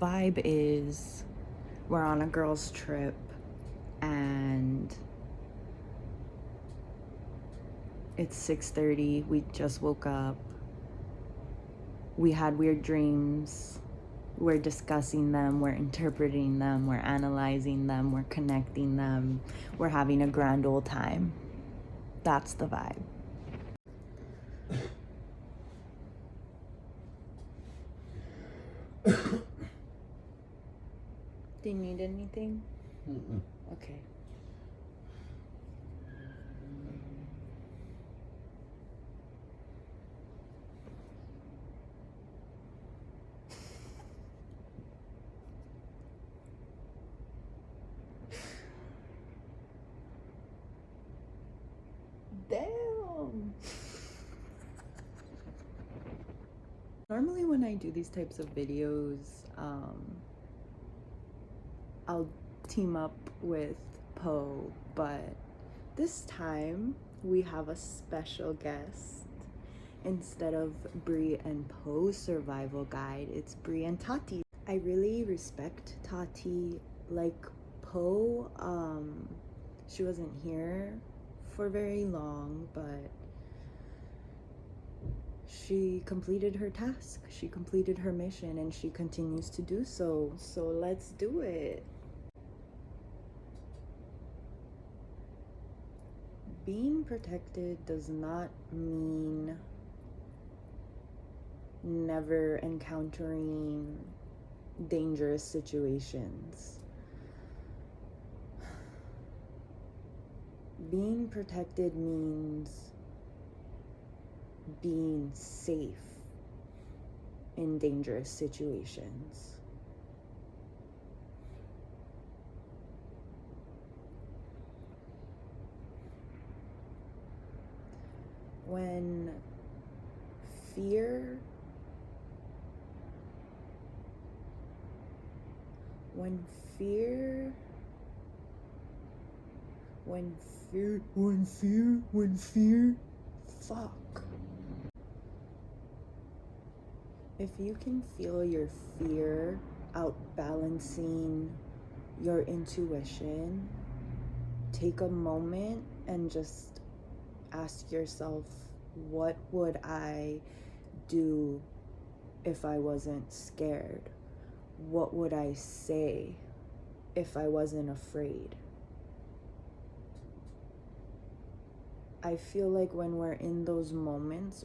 Vibe is we're on a girls' trip and it's 6:30. We just woke up. We had weird dreams. We're discussing them, we're interpreting them, we're analyzing them, we're connecting them. We're having a grand old time. That's the vibe. Do you need anything? Mm-mm. Okay. Damn. Normally when I do these types of videos, I'll team up with Poe, but this time we have a special guest. Instead of Bree and Poe's survival guide, it's Bree and Tati. I really respect Tati. Like Poe, she wasn't here for very long, but she completed her task. She completed her mission and she continues to do so. So let's do it. Being protected does not mean never encountering dangerous situations. Being protected means being safe in dangerous situations. When fear fuck. If you can feel your fear outbalancing your intuition, take a moment and just ask yourself, what would I do if I wasn't scared? What would I say if I wasn't afraid? I feel like when we're in those moments,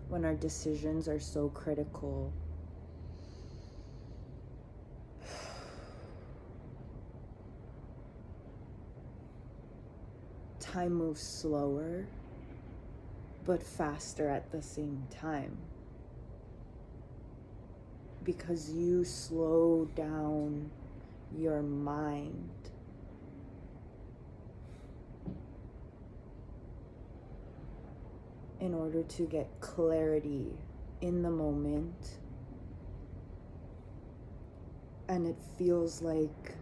when our decisions are so critical, time moves slower, but faster at the same time. Because you slow down your mind. In order to get clarity in the moment. And it feels like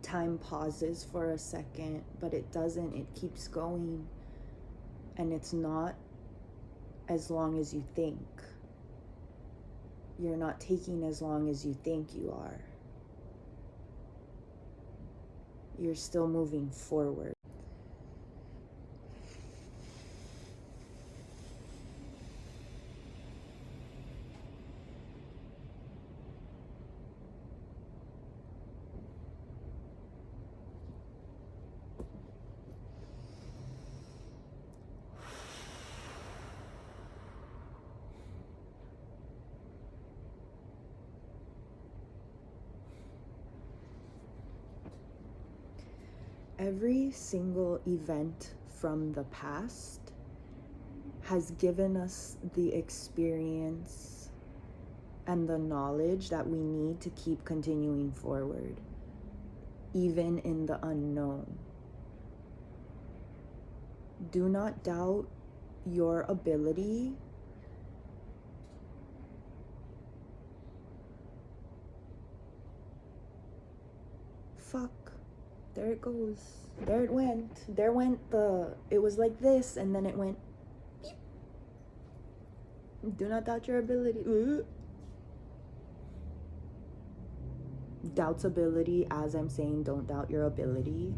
time pauses for a second, but it doesn't. It keeps going. And it's not as long as you think. You're not taking as long as you think you are. You're still moving forward. Every single event from the past has given us the experience and the knowledge that we need to keep continuing forward, even in the unknown. Do not doubt your ability there it goes. There it went. It was like this, and then it went beep. Do not doubt your ability. Doubts ability, as I'm saying, don't doubt your ability.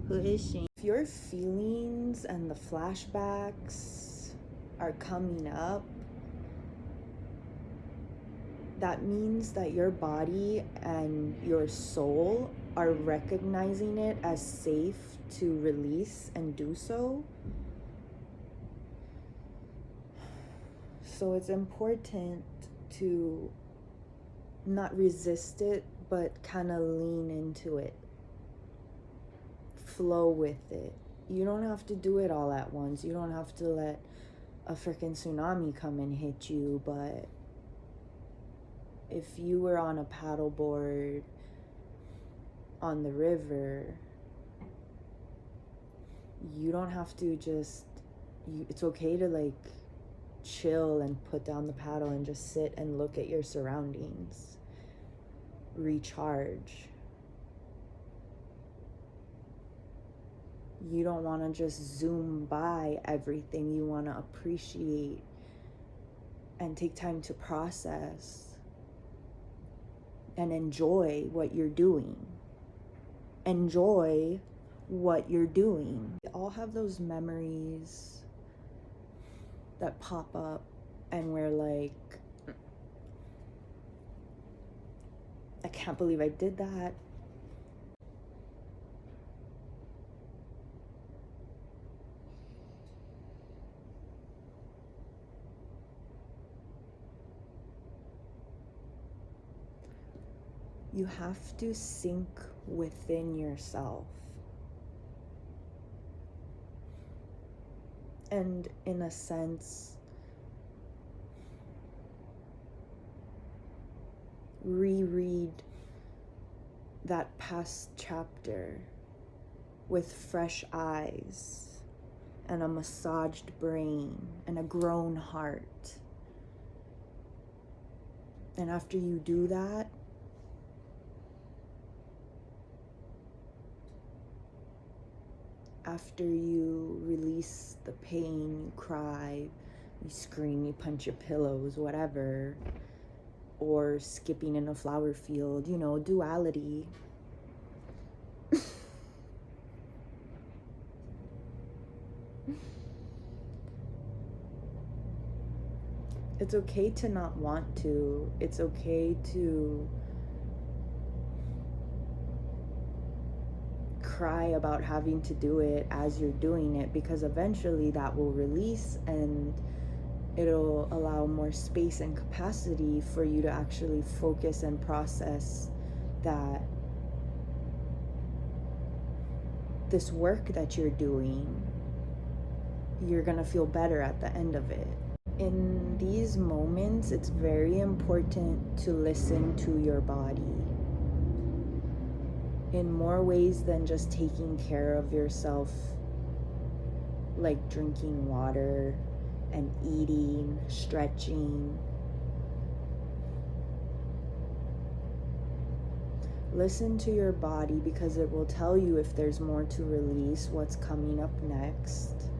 Who is she? If your feelings and the flashbacks are coming up, that means that your body and your soul are recognizing it as safe to release and do so. So it's important to not resist it, but kind of lean into it. Flow with it. You don't have to do it all at once. You don't have to let a freaking tsunami come and hit you, but if you were on a paddleboard on the river, you don't have to just, it's okay to like chill and put down the paddle and just sit and look at your surroundings. Recharge. You don't want to just zoom by everything. You want to appreciate and take time to process and enjoy what you're doing. Enjoy what you're doing. We all have those memories that pop up and we're like, I can't believe I did that. You have to sink within yourself. And in a sense, reread that past chapter with fresh eyes and a massaged brain and a grown heart. And after you do that, after you release the pain, you cry, you scream, you punch your pillows, whatever, or skipping in a flower field, you know, duality. It's okay to not want to. It's okay to cry about having to do it as you're doing it, because eventually that will release and it'll allow more space and capacity for you to actually focus and process that this work that you're doing, you're gonna feel better at the end of it. In these moments, it's very important to listen to your body in more ways than just taking care of yourself, like drinking water and eating, stretching. Listen to your body, because it will tell you if there's more to release, what's coming up next.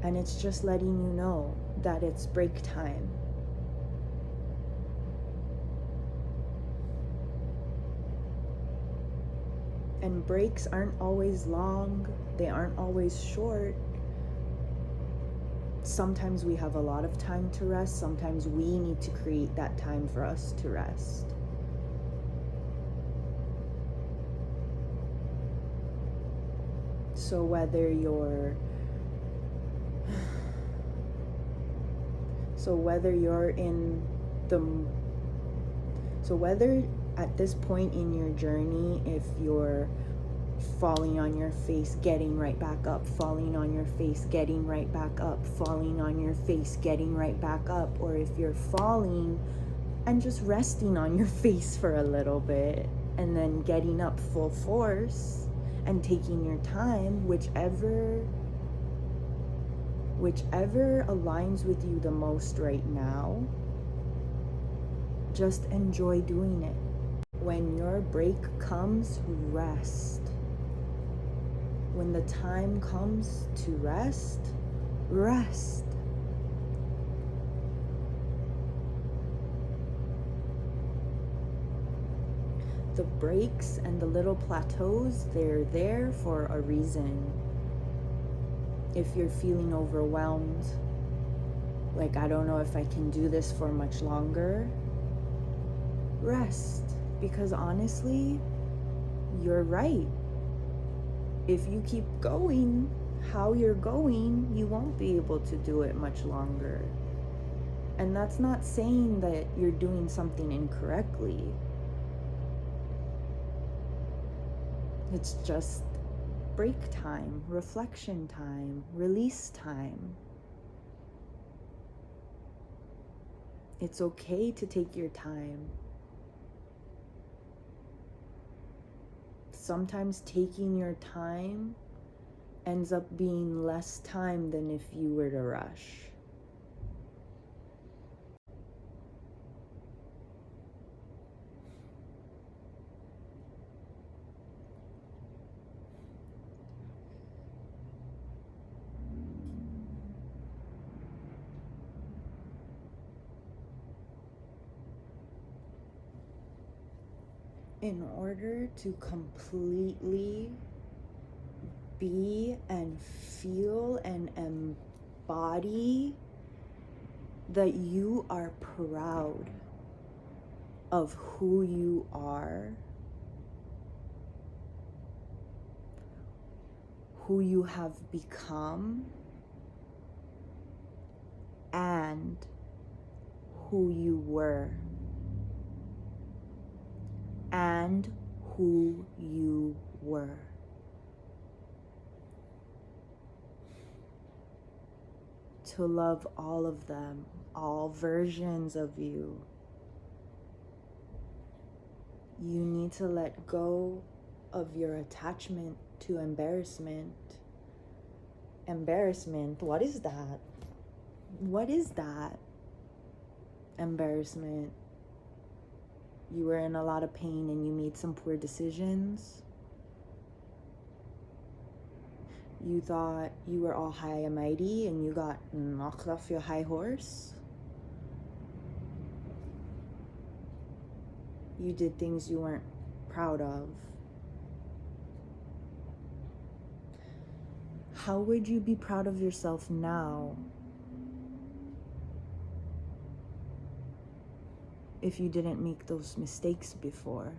And it's just letting you know that it's break time. And breaks aren't always long, they aren't always short. Sometimes we have a lot of time to rest, sometimes we need to create that time for us to rest. So whether at this point in your journey, if you're falling on your face, getting right back up, falling on your face, getting right back up, falling on your face, getting right back up, or if you're falling and just resting on your face for a little bit and then getting up full force and taking your time, whichever aligns with you the most right now, just enjoy doing it. When your break comes, rest. When the time comes to rest, rest. The breaks and the little plateaus, they're there for a reason. If you're feeling overwhelmed, like, I don't know if I can do this for much longer, rest. Because honestly, you're right. If you keep going how you're going, you won't be able to do it much longer. And that's not saying that you're doing something incorrectly. It's just break time, reflection time, release time. It's okay to take your time. Sometimes taking your time ends up being less time than if you were to rush. In order to completely be and feel and embody that you are proud of who you are, who you have become, and who you were, and who you were. To love all of them, all versions of you. You need to let go of your attachment to embarrassment. Embarrassment, what is that? What is that? Embarrassment. You were in a lot of pain and you made some poor decisions. You thought you were all high and mighty and you got knocked off your high horse. You did things you weren't proud of. How would you be proud of yourself now if you didn't make those mistakes before?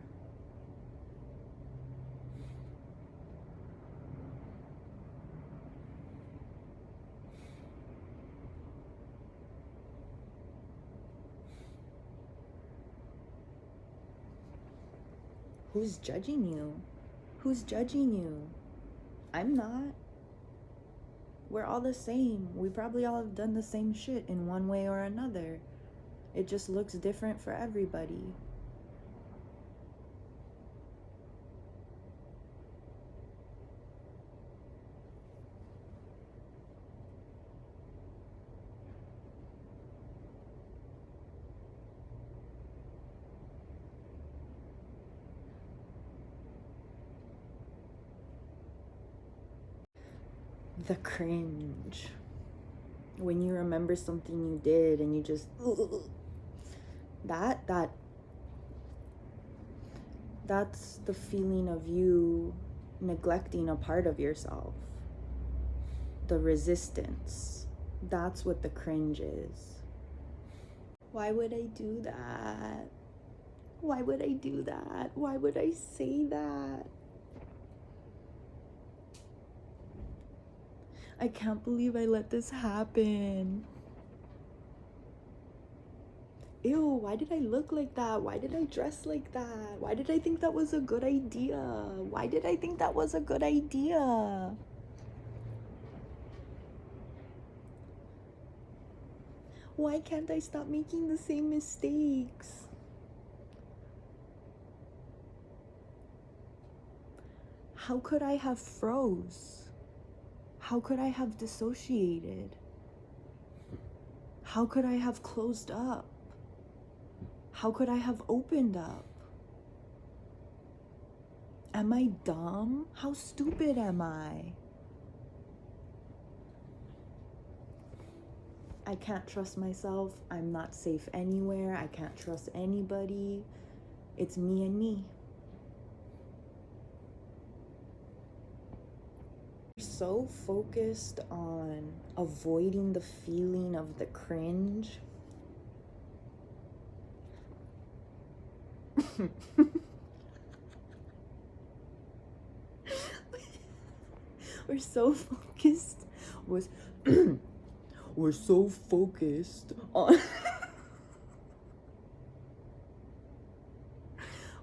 Who's judging you? Who's judging you? I'm not. We're all the same. We probably all have done the same shit in one way or another. It just looks different for everybody. The cringe. When you remember something you did and you just that's the feeling of you neglecting a part of yourself. The resistance. That's what the cringe is. Why would I do that? Why would I do that? Why would I say that? I can't believe I let this happen. Ew, why did I look like that? Why did I dress like that? Why did I think that was a good idea? Why did I think that was a good idea? Why can't I stop making the same mistakes? How could I have froze? How could I have dissociated? How could I have closed up? How could I have opened up? Am I dumb? How stupid am I? I can't trust myself. I'm not safe anywhere. I can't trust anybody. It's me and me. So focused on avoiding the feeling of the cringe. We're so focused was we're so focused on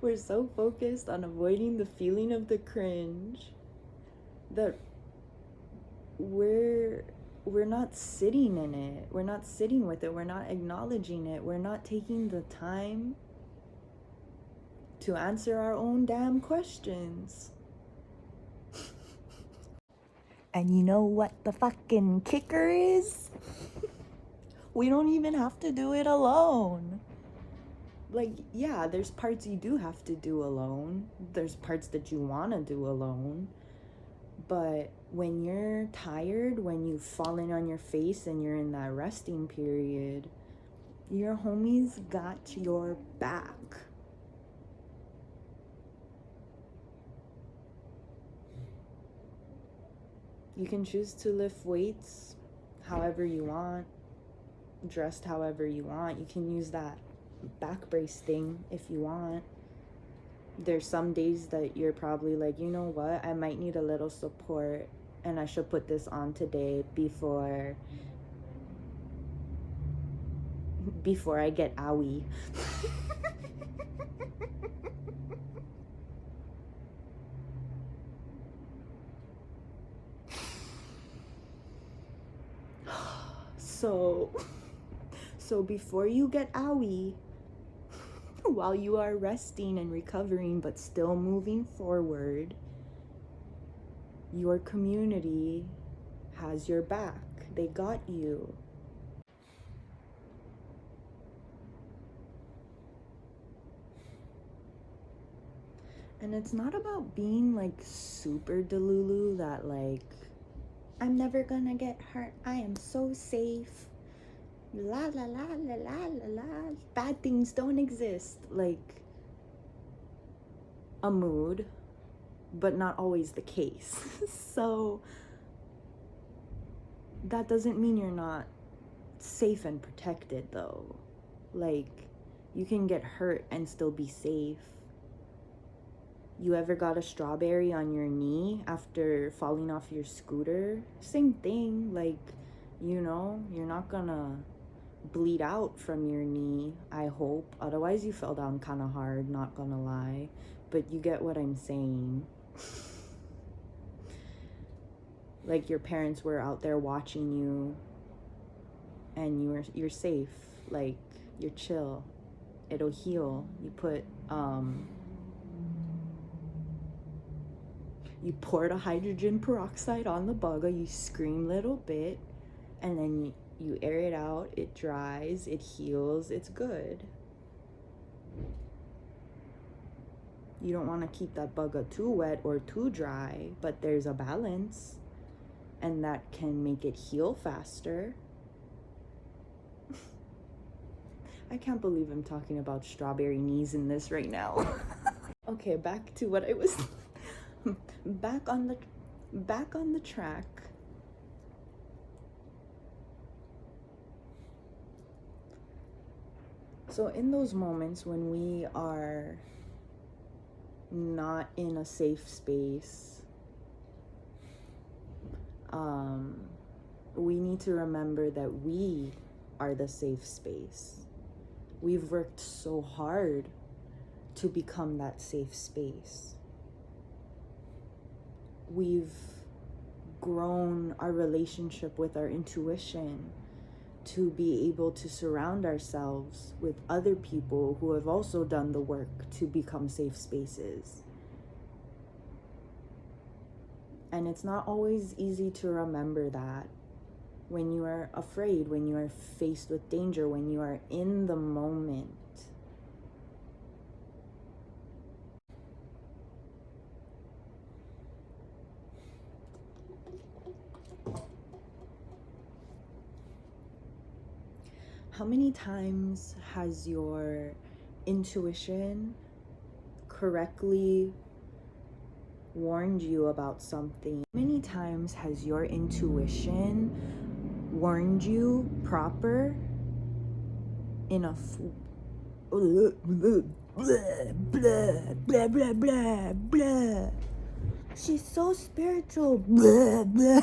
we're so focused on avoiding the feeling of the cringe that we're not sitting in it. We're not sitting with it. We're not acknowledging it. We're not taking the time to answer our own damn questions. And you know what the fucking kicker is? We don't even have to do it alone. Like, yeah, there's parts you do have to do alone. There's parts that you want to do alone. But when you're tired, when you've fallen on your face and you're in that resting period, your homies got your back. You can choose to lift weights however you want, dressed however you want. You can use that back brace thing if you want. There's some days that you're probably like, you know what, I might need a little support and I should put this on today before I get owie. So before you get owie, while you are resting and recovering but still moving forward, your community has your back. They got you. And it's not about being like super delulu that like, I'm never gonna get hurt, I am so safe, la la la la la la la, bad things don't exist. Like, a mood, but not always the case. So that doesn't mean you're not safe and protected though. Like, you can get hurt and still be safe. You ever got a strawberry on your knee after falling off your scooter? Same thing. Like, you know, you're not gonna bleed out from your knee, I hope. Otherwise you fell down kind of hard, not gonna lie. But you get what I'm saying. Like, your parents were out there watching you and you're safe. Like, you're chill. It'll heal. You pour the hydrogen peroxide on the bugger, you scream a little bit, and then you air it out, it dries, it heals, it's good. You don't want to keep that bugger too wet or too dry, but there's a balance, and that can make it heal faster. I can't believe I'm talking about strawberry knees in this right now. Okay, back to what I was back on the track. So in those moments when we are not in a safe space, we need to remember that we are the safe space. We've worked so hard to become that safe space. We've grown our relationship with our intuition to be able to surround ourselves with other people who have also done the work to become safe spaces. And it's not always easy to remember that when you are afraid, when you are faced with danger, when you are in the moment. How many times has your intuition correctly warned you about something? How many times has your intuition warned you proper in a blah, blah, blah, blah, blah, blah. She's so spiritual. Blah, blah.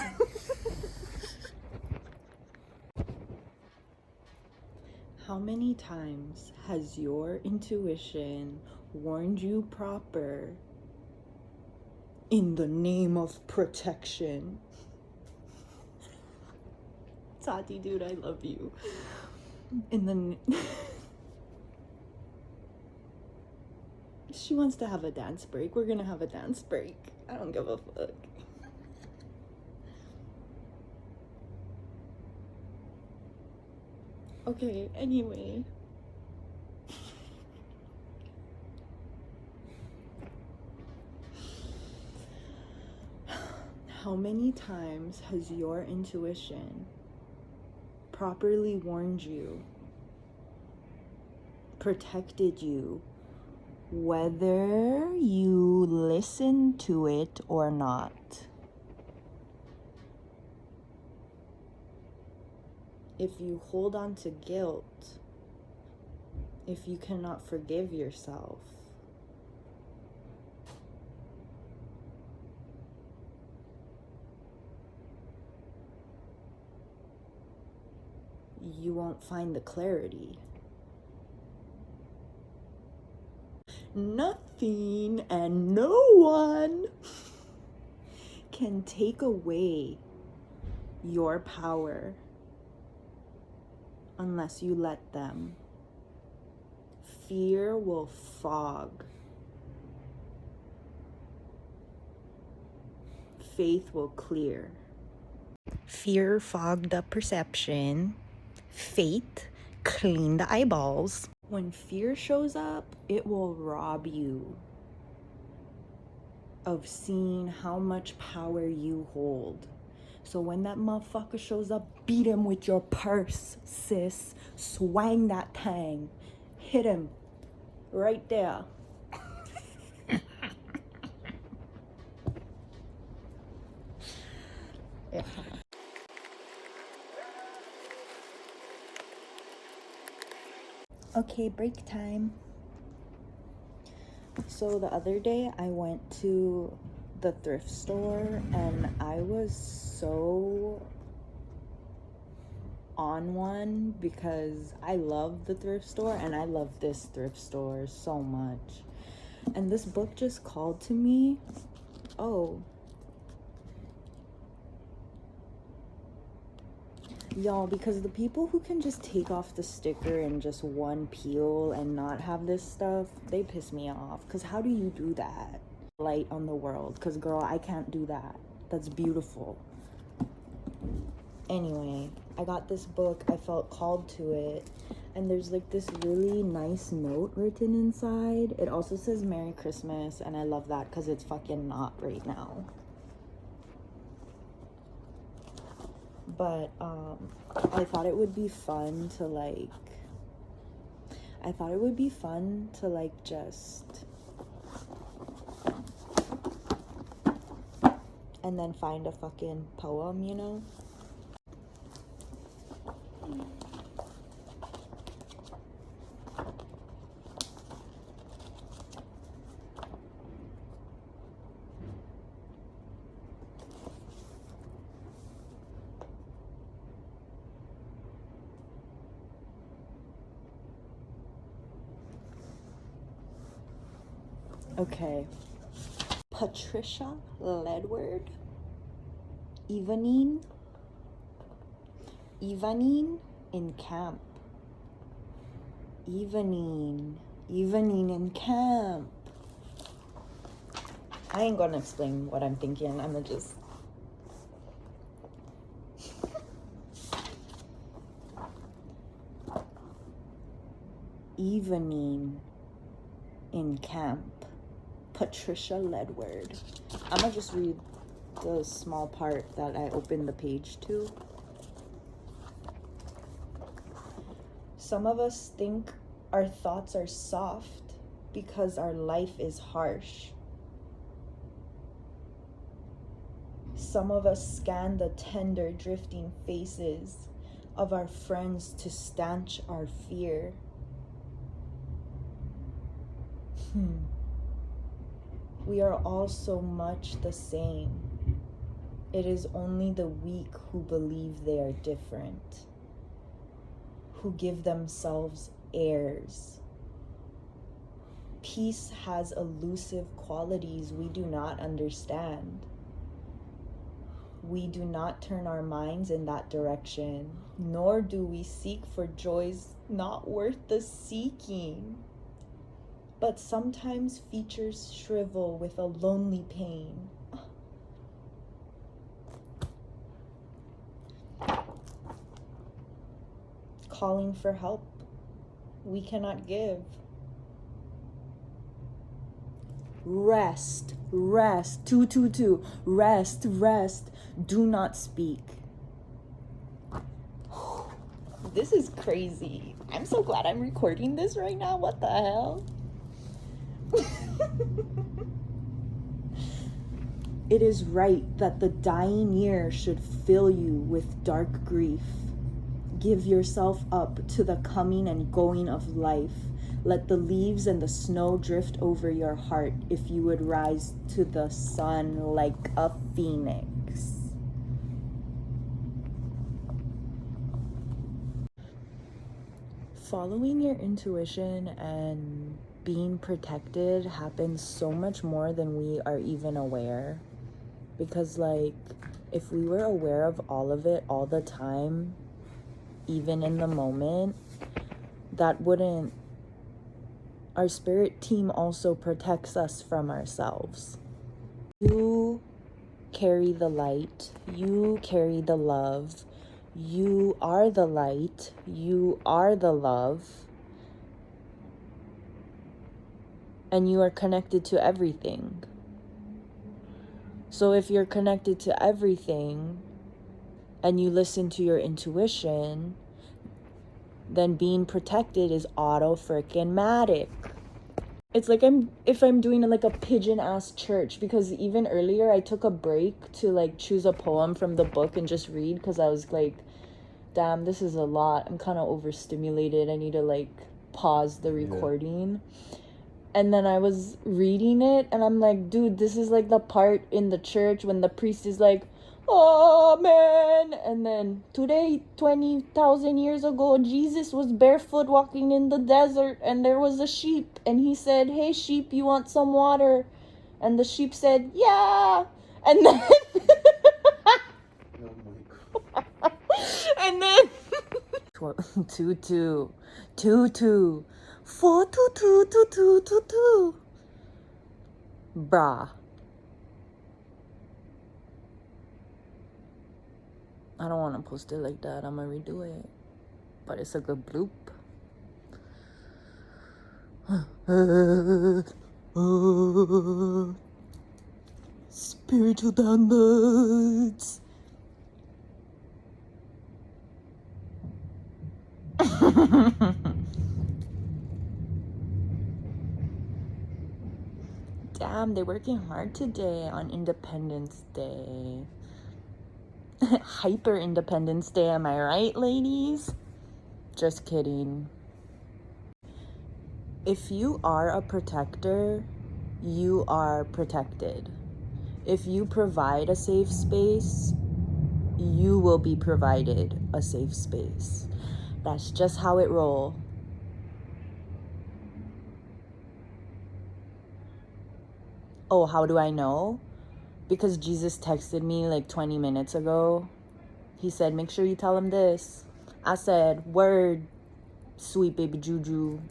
How many times has your intuition warned you proper in the name of protection? Tati, dude, I love you. In the she wants to have a dance break. We're gonna have a dance break. I don't give a fuck. Okay, anyway. How many times has your intuition properly warned you, protected you, whether you listen to it or not? If you hold on to guilt, if you cannot forgive yourself, you won't find the clarity. Nothing and no one can take away your power unless you let them. Fear will fog. Faith will clear. Fear fogged up perception. Faith cleaned the eyeballs. When fear shows up, it will rob you of seeing how much power you hold. So when that motherfucker shows up, beat him with your purse, sis. Swang that tang. Hit him right there. Yeah. Okay, break time. So the other day I went to the thrift store and I was so on one because I love the thrift store and I love this thrift store so much. And this book just called to me. Oh. Y'all, because the people who can just take off the sticker in just one peel and not have this stuff, they piss me off. Because how do you do that? Light on the world. Because, girl, I can't do that. That's beautiful. Anyway, I got this book. I felt called to it. And there's like this really nice note written inside. It also says Merry Christmas. And I love that because it's fucking not right now. But I thought it would be fun to just and then find a fucking poem, you know? Okay. Patricia Ledward. Evening in camp. Evening in camp. I ain't gonna explain what I'm thinking. I'm gonna just... Evening in camp. Patricia Ledward. I'm gonna just read the small part that I opened the page to. Some of us think our thoughts are soft because our life is harsh. Some of us scan the tender, drifting faces of our friends to stanch our fear. We are all so much the same. It is only the weak who believe they are different, who give themselves airs. Peace has elusive qualities we do not understand. We do not turn our minds in that direction, nor do we seek for joys not worth the seeking. But sometimes features shrivel with a lonely pain. Calling for help we cannot give. Rest, rest, 222, rest, do not speak. This is crazy. I'm so glad I'm recording this right now. What the hell? It is right that the dying year should fill you with dark grief. Give yourself up to the coming and going of life. Let the leaves and the snow drift over your heart if you would rise to the sun like a phoenix. Following your intuition and being protected happens so much more than we are even aware. Because, like, if we were aware of all of it all the time, even in the moment, that wouldn't... Our spirit team also protects us from ourselves. You carry the light. You carry the love. You are the light. You are the love. And you are connected to everything. So if you're connected to everything and you listen to your intuition, then being protected is auto-freaking-matic. It's like if I'm doing like a pigeon-ass church, because even earlier I took a break to like choose a poem from the book and just read, because I was like, damn, this is a lot. I'm kind of overstimulated. I need to like pause the recording. Yeah. And then I was reading it and I'm like, dude, this is like the part in the church when the priest is like, Amen. And then today, 20,000 years ago, Jesus was barefoot walking in the desert and there was a sheep. And he said, hey, sheep, you want some water? And the sheep said, yeah. And then... oh my God. And then... 2-2. 2-2. 4-2-2-2-2-2-2. Bruh. I don't want to post it like that. I'm going to redo it. But it's a good bloop. Spiritual downloads. Damn, they're working hard today on Independence Day. Hyper Independence Day, am I right, ladies? Just kidding. If you are a protector, you are protected. If you provide a safe space, you will be provided a safe space. That's just how it rolls. Oh, how do I know? Because Jesus texted me like 20 minutes ago. He said, make sure you tell him this. I said, word, sweet baby Juju.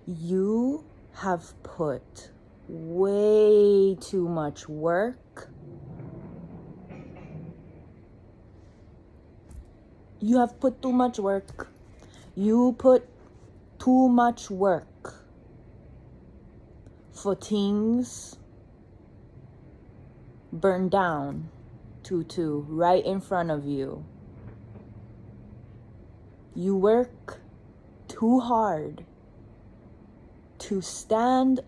You have put way too much work. You have put too much work. You put too much work for things burned down, 2-2, right in front of you. You work too hard to stand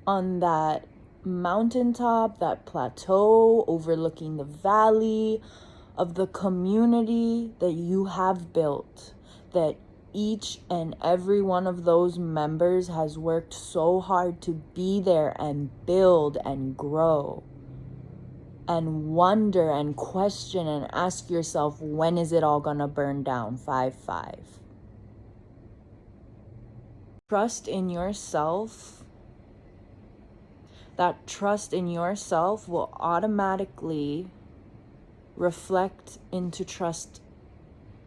on that mountaintop, that plateau overlooking the valley of the community that you have built, that each and every one of those members has worked so hard to be there and build and grow, and wonder and question and ask yourself, when is it all gonna burn down? 5-5. Trust in yourself. That trust in yourself will automatically reflect into trust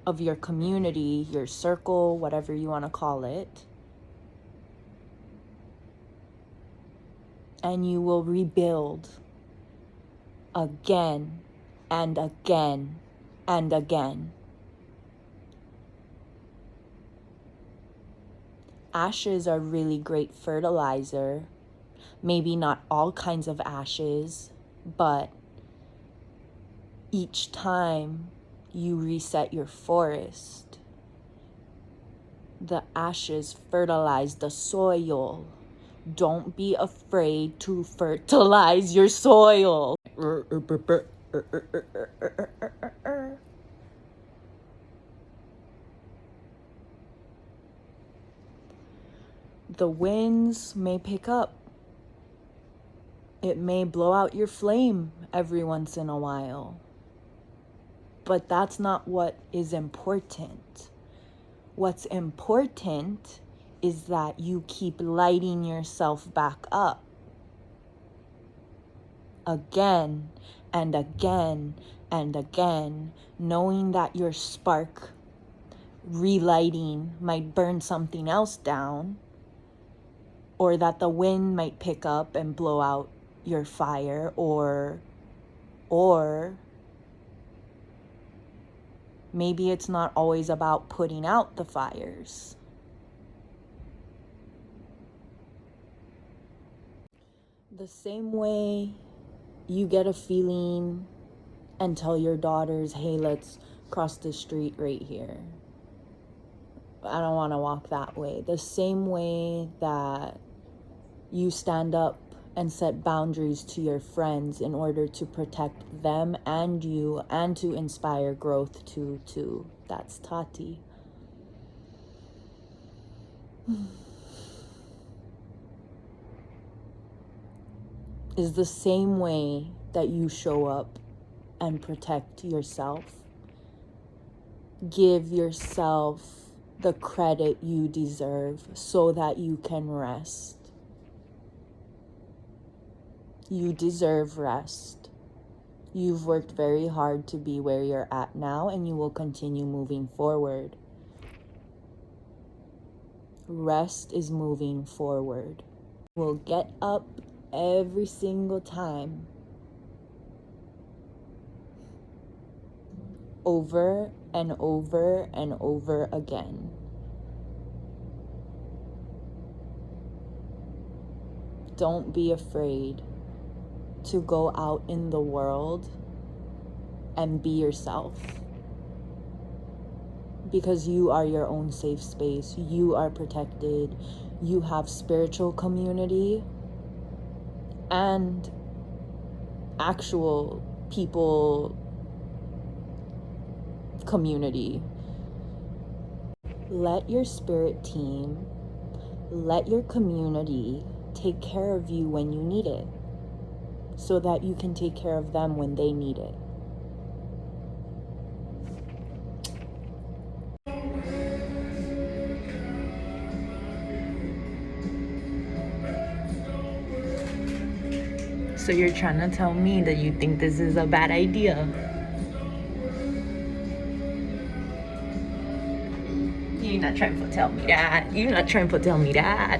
of your community, your circle, whatever you want to call it. And you will rebuild again and again and again. Ashes are really great fertilizer. Maybe not all kinds of ashes, but each time you reset your forest, the ashes fertilize the soil. Don't be afraid to fertilize your soil. The winds may pick up. It may blow out your flame every once in a while. But that's not what is important. What's important is that you keep lighting yourself back up. Again and again and again, knowing that your spark relighting might burn something else down, or that the wind might pick up and blow out your fire, or maybe it's not always about putting out the fires. The same way you get a feeling and tell your daughters, hey, let's cross the street right here. I don't want to walk that way. The same way that you stand up and set boundaries to your friends in order to protect them and you, and to inspire growth too. That's Tati. Is the same way that you show up and protect yourself. Give yourself the credit you deserve so that you can rest. You deserve rest. You've worked very hard to be where you're at now, and you will continue moving forward. Rest is moving forward. We'll get up every single time. Over and over and over again. Don't be afraid to go out in the world and be yourself. Because you are your own safe space. You are protected. You have spiritual community and actual people community. Let your spirit team, let your community take care of you when you need it, so that you can take care of them when they need it. So you're trying to tell me that you think this is a bad idea? You're not trying to tell me that. You're not trying to tell me that.